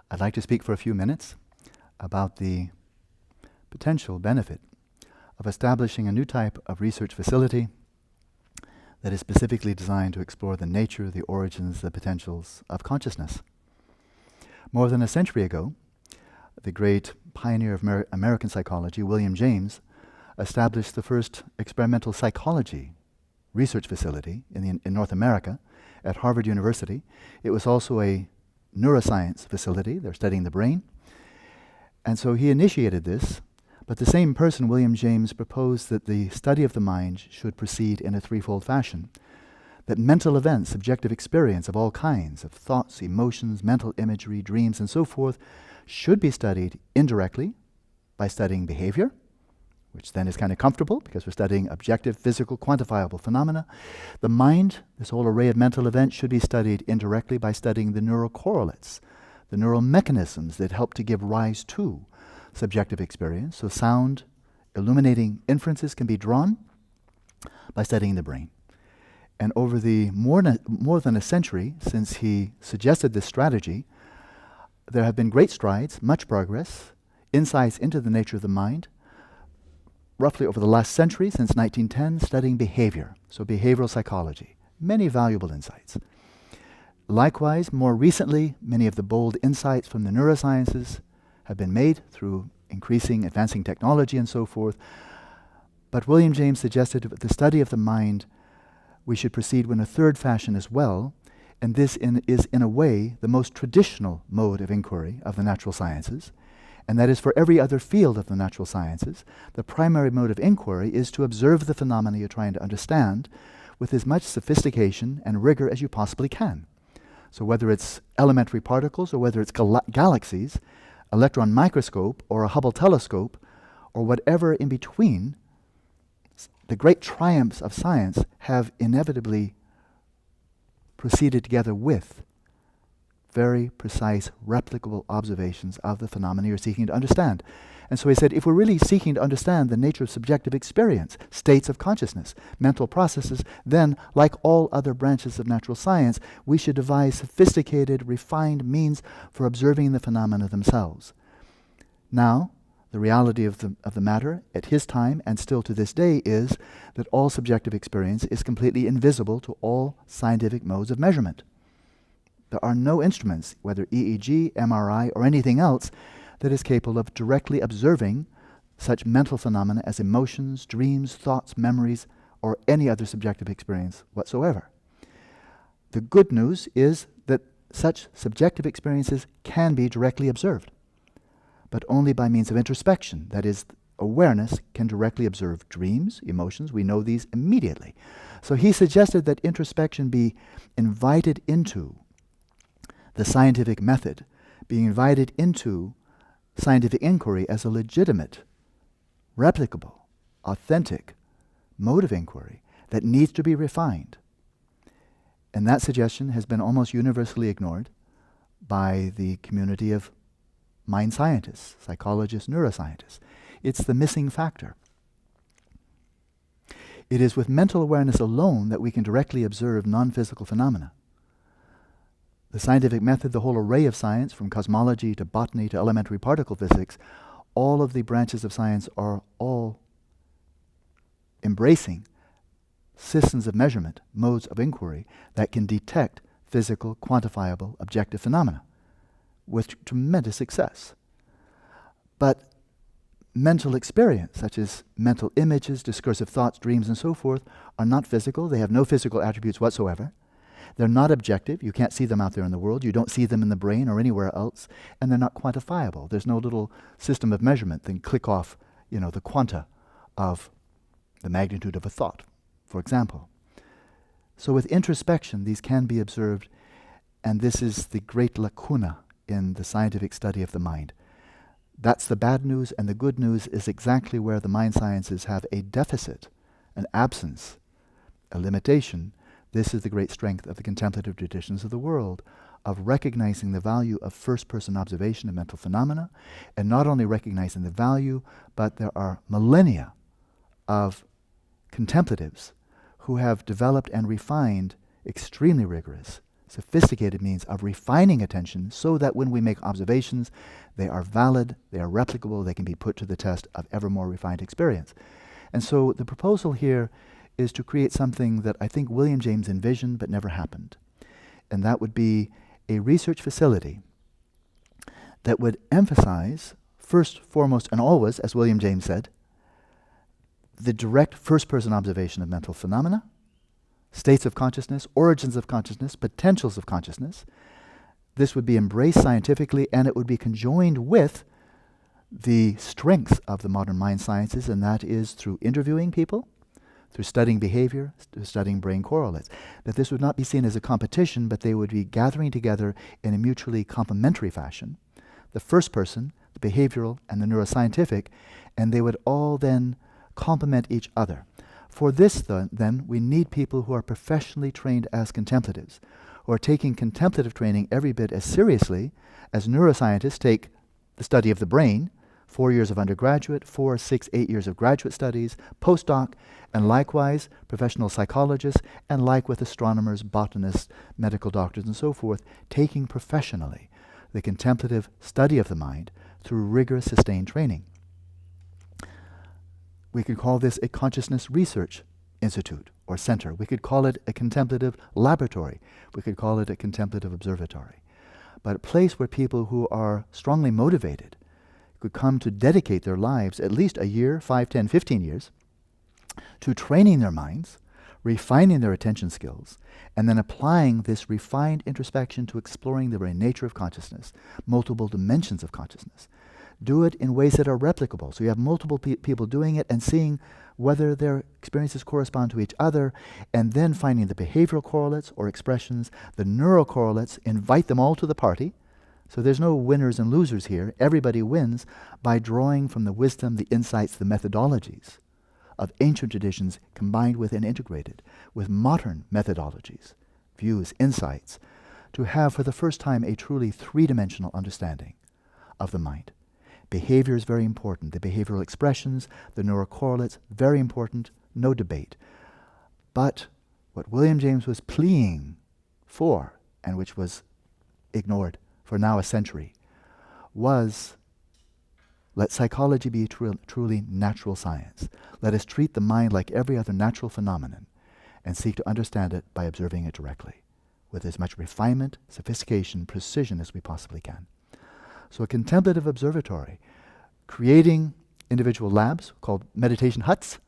I'd like to speak for a few minutes about the potential benefit of establishing a new type of research facility that is specifically designed to explore the nature, the origins, the potentials of consciousness. More than a century ago, the great pioneer of American psychology, William James, established the first experimental psychology research facility in North America at Harvard University. It was also a neuroscience facility. They're studying the brain. And so he initiated this, but the same person, William James, proposed that the study of the mind should proceed in a threefold fashion. That mental events, subjective experience of all kinds, of thoughts, emotions, mental imagery, dreams, and so forth, should be studied indirectly by studying behavior, which then is kind of comfortable because we're studying objective, physical, quantifiable phenomena. The mind, this whole array of mental events, should be studied indirectly by studying the neural correlates, the neural mechanisms that help to give rise to subjective experience. So sound, illuminating inferences can be drawn by studying the brain. And over the more than a century since he suggested this strategy, there have been great strides, much progress, insights into the nature of the mind, roughly over the last century, since 1910, studying behavior, so behavioral psychology. Many valuable insights. Likewise, more recently, many of the bold insights from the neurosciences have been made through advancing technology and so forth. But William James suggested that the study of the mind, we should proceed in a third fashion as well, and this is in a way the most traditional mode of inquiry of the natural sciences. And that is, for every other field of the natural sciences, the primary mode of inquiry is to observe the phenomena you're trying to understand with as much sophistication and rigor as you possibly can. So whether it's elementary particles or whether it's galaxies, electron microscope or a Hubble telescope, or whatever in between, the great triumphs of science have inevitably proceeded together with very precise, replicable observations of the phenomena you're seeking to understand. And so he said, if we're really seeking to understand the nature of subjective experience, states of consciousness, mental processes, then, like all other branches of natural science, we should devise sophisticated, refined means for observing the phenomena themselves. Now, the reality of the matter at his time, and still to this day, is that all subjective experience is completely invisible to all scientific modes of measurement. There are no instruments, whether EEG, MRI, or anything else, that is capable of directly observing such mental phenomena as emotions, dreams, thoughts, memories, or any other subjective experience whatsoever. The good news is that such subjective experiences can be directly observed, but only by means of introspection. That is, awareness can directly observe dreams, emotions. We know these immediately. So he suggested that introspection be invited into the scientific method, being invited into scientific inquiry as a legitimate, replicable, authentic mode of inquiry that needs to be refined. And that suggestion has been almost universally ignored by the community of mind scientists, psychologists, neuroscientists. It's the missing factor. It is with mental awareness alone that we can directly observe non-physical phenomena. The scientific method, the whole array of science, from cosmology to botany to elementary particle physics, all of the branches of science are all embracing systems of measurement, modes of inquiry that can detect physical, quantifiable, objective phenomena with tremendous success. But mental experience, such as mental images, discursive thoughts, dreams, and so forth, are not physical. They have no physical attributes whatsoever. They're not objective. You can't see them out there in the world. You don't see them in the brain or anywhere else. And they're not quantifiable. There's no little system of measurement that can click off, the quanta of the magnitude of a thought, for example. So with introspection, these can be observed, and this is the great lacuna in the scientific study of the mind. That's the bad news, and the good news is exactly where the mind sciences have a deficit, an absence, a limitation. This is the great strength of the contemplative traditions of the world, of recognizing the value of first-person observation of mental phenomena, and not only recognizing the value, but there are millennia of contemplatives who have developed and refined extremely rigorous sophisticated means of refining attention so that when we make observations, they are valid, they are replicable, they can be put to the test of ever more refined experience. And so the proposal here is to create something that I think William James envisioned but never happened. And that would be a research facility that would emphasize, first, foremost, and always, as William James said, the direct first-person observation of mental phenomena, states of consciousness, origins of consciousness, potentials of consciousness. This would be embraced scientifically, and it would be conjoined with the strength of the modern mind sciences, and that is through interviewing people, through studying behavior, studying brain correlates. That this would not be seen as a competition, but they would be gathering together in a mutually complementary fashion. The first person, the behavioral, and the neuroscientific, and they would all then complement each other. For this, then, we need people who are professionally trained as contemplatives, who are taking contemplative training every bit as seriously as neuroscientists take the study of the brain, 4 years of undergraduate, 4, 6, 8 years of graduate studies, postdoc, and likewise professional psychologists, and like with astronomers, botanists, medical doctors, and so forth, taking professionally the contemplative study of the mind through rigorous sustained training. We could call this a consciousness research institute or center. We could call it a contemplative laboratory. We could call it a contemplative observatory. But a place where people who are strongly motivated could come to dedicate their lives, at least a year, 5, 10, 15 years, to training their minds, refining their attention skills, and then applying this refined introspection to exploring the very nature of consciousness, multiple dimensions of consciousness. Do it in ways that are replicable. So you have multiple people doing it and seeing whether their experiences correspond to each other, and then finding the behavioral correlates or expressions, the neural correlates, invite them all to the party. So there's no winners and losers here. Everybody wins by drawing from the wisdom, the insights, the methodologies of ancient traditions combined with and integrated with modern methodologies, views, insights, to have for the first time a truly three-dimensional understanding of the mind. Behavior is very important. The behavioral expressions, the neural correlates, very important, no debate. But what William James was pleading for, and which was ignored for now a century, was let psychology be truly natural science. Let us treat the mind like every other natural phenomenon and seek to understand it by observing it directly, with as much refinement, sophistication, precision as we possibly can. So a contemplative observatory, creating individual labs called meditation huts,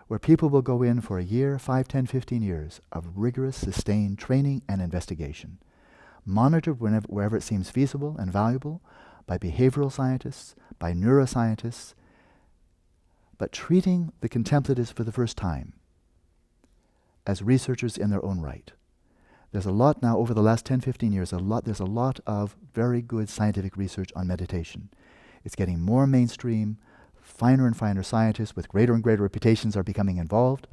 where people will go in for a year, 5, 10, 15 years of rigorous, sustained training and investigation, monitored wherever it seems feasible and valuable by behavioral scientists, by neuroscientists, but treating the contemplatives for the first time as researchers in their own right. There's a lot now, over the last 10, 15 years, there's a lot of very good scientific research on meditation. It's getting more mainstream. Finer and finer scientists with greater and greater reputations are becoming involved,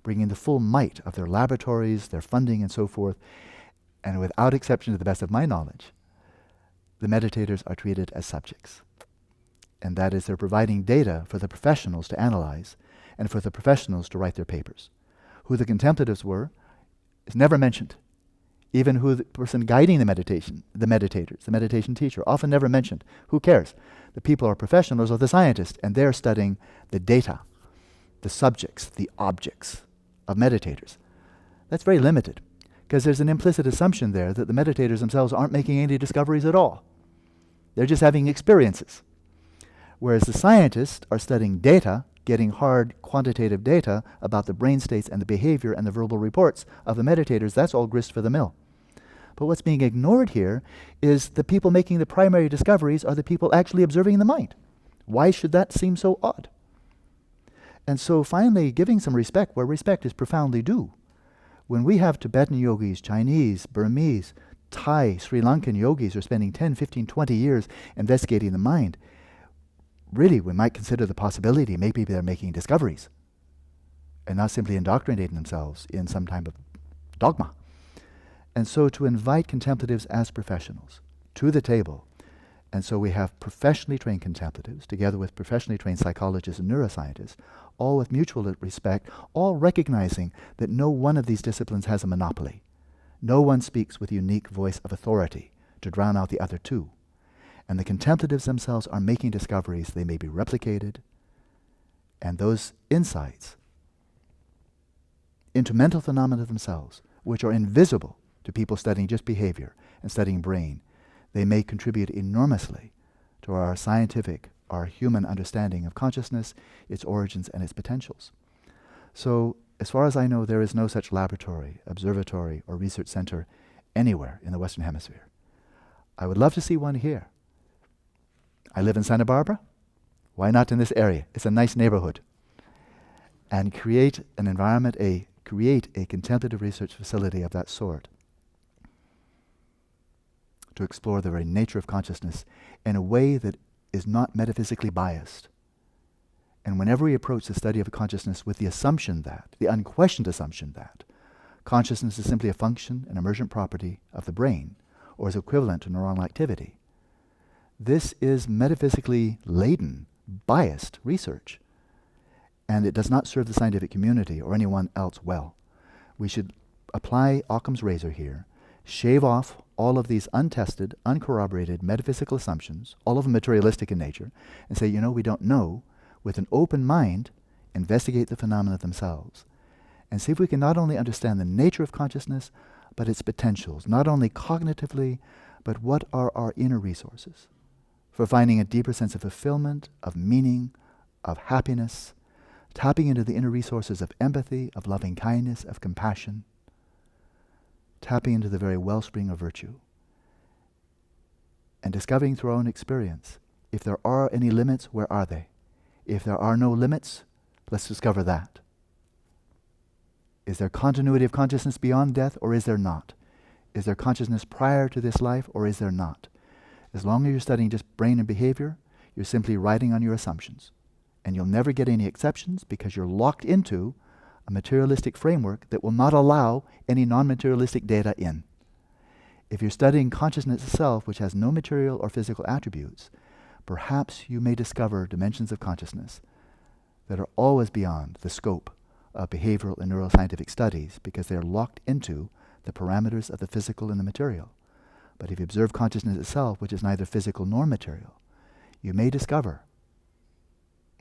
bringing the full might of their laboratories, their funding, and so forth. And without exception, to the best of my knowledge, the meditators are treated as subjects. And that is, they're providing data for the professionals to analyze and for the professionals to write their papers. Who the contemplatives were is never mentioned. Even who the person guiding the meditation, the meditators, the meditation teacher, often never mentioned. Who cares? The people are professionals or the scientists, and they're studying the data, the subjects, the objects of meditators. That's very limited, because there's an implicit assumption there that the meditators themselves aren't making any discoveries at all. They're just having experiences. Whereas the scientists are studying data, getting hard quantitative data about the brain states and the behavior and the verbal reports of the meditators. That's all grist for the mill. But what's being ignored here is the people making the primary discoveries are the people actually observing the mind. Why should that seem so odd? And so finally, giving some respect where respect is profoundly due. When we have Tibetan yogis, Chinese, Burmese, Thai, Sri Lankan yogis are spending 10, 15, 20 years investigating the mind, really we might consider the possibility maybe they're making discoveries and not simply indoctrinating themselves in some type of dogma. And so to invite contemplatives as professionals to the table, and so we have professionally trained contemplatives together with professionally trained psychologists and neuroscientists, all with mutual respect, all recognizing that no one of these disciplines has a monopoly. No one speaks with a unique voice of authority to drown out the other two. And the contemplatives themselves are making discoveries. They may be replicated. And those insights into mental phenomena themselves, which are invisible to people studying just behavior and studying brain, they may contribute enormously to our scientific, our human understanding of consciousness, its origins, and its potentials. So, as far as I know, there is no such laboratory, observatory, or research center anywhere in the Western Hemisphere. I would love to see one here. I live in Santa Barbara. Why not in this area? It's a nice neighborhood. And create an environment, create a contemplative research facility of that sort to explore the very nature of consciousness in a way that is not metaphysically biased. And whenever we approach the study of consciousness with the assumption that, the unquestioned assumption that, consciousness is simply a function, an emergent property of the brain, or is equivalent to neuronal activity, this is metaphysically laden, biased research. And it does not serve the scientific community or anyone else well. We should apply Occam's razor here, shave off all of these untested, uncorroborated metaphysical assumptions, all of them materialistic in nature, and say, we don't know, with an open mind, investigate the phenomena themselves, and see if we can not only understand the nature of consciousness, but its potentials, not only cognitively, but what are our inner resources for finding a deeper sense of fulfillment, of meaning, of happiness, tapping into the inner resources of empathy, of loving kindness, of compassion, tapping into the very wellspring of virtue, and discovering through our own experience, if there are any limits, where are they? If there are no limits, let's discover that. Is there continuity of consciousness beyond death, or is there not? Is there consciousness prior to this life, or is there not? As long as you're studying just brain and behavior, you're simply riding on your assumptions. And you'll never get any exceptions because you're locked into a materialistic framework that will not allow any non-materialistic data in. If you're studying consciousness itself, which has no material or physical attributes, perhaps you may discover dimensions of consciousness that are always beyond the scope of behavioral and neuroscientific studies because they are locked into the parameters of the physical and the material. But if you observe consciousness itself, which is neither physical nor material, you may discover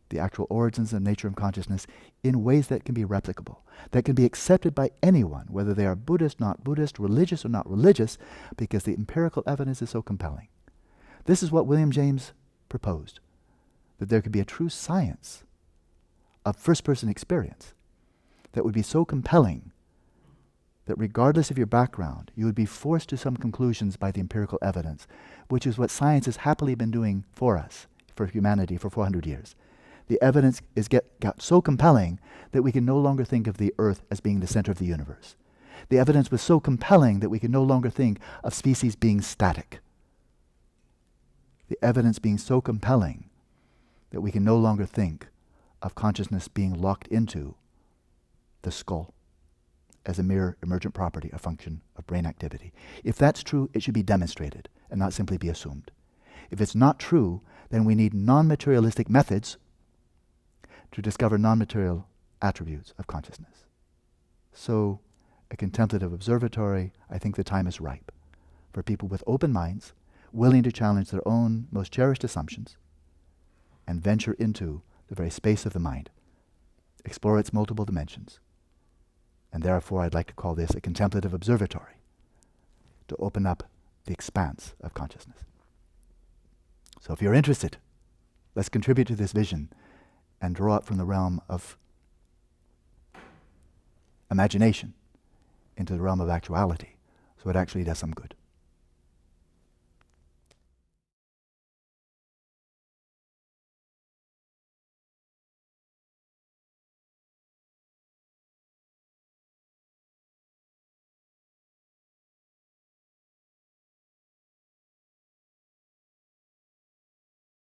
the actual origins and nature of consciousness in ways that can be replicable, that can be accepted by anyone, whether they are Buddhist, not Buddhist, religious or not religious, because the empirical evidence is so compelling. This is what William James proposed, that there could be a true science of first-person experience that would be so compelling that regardless of your background, you would be forced to some conclusions by the empirical evidence, which is what science has happily been doing for us, for humanity, for 400 years. The evidence got so compelling that we can no longer think of the Earth as being the center of the universe. The evidence was so compelling that we can no longer think of species being static. The evidence being so compelling that we can no longer think of consciousness being locked into the skull as a mere emergent property, a function of brain activity. If that's true, it should be demonstrated and not simply be assumed. If it's not true, then we need non-materialistic methods to discover non-material attributes of consciousness. So, a contemplative observatory, I think the time is ripe for people with open minds, willing to challenge their own most cherished assumptions and venture into the very space of the mind, explore its multiple dimensions. And therefore, I'd like to call this a contemplative observatory to open up the expanse of consciousness. So if you're interested, let's contribute to this vision and draw it from the realm of imagination into the realm of actuality, so it actually does some good.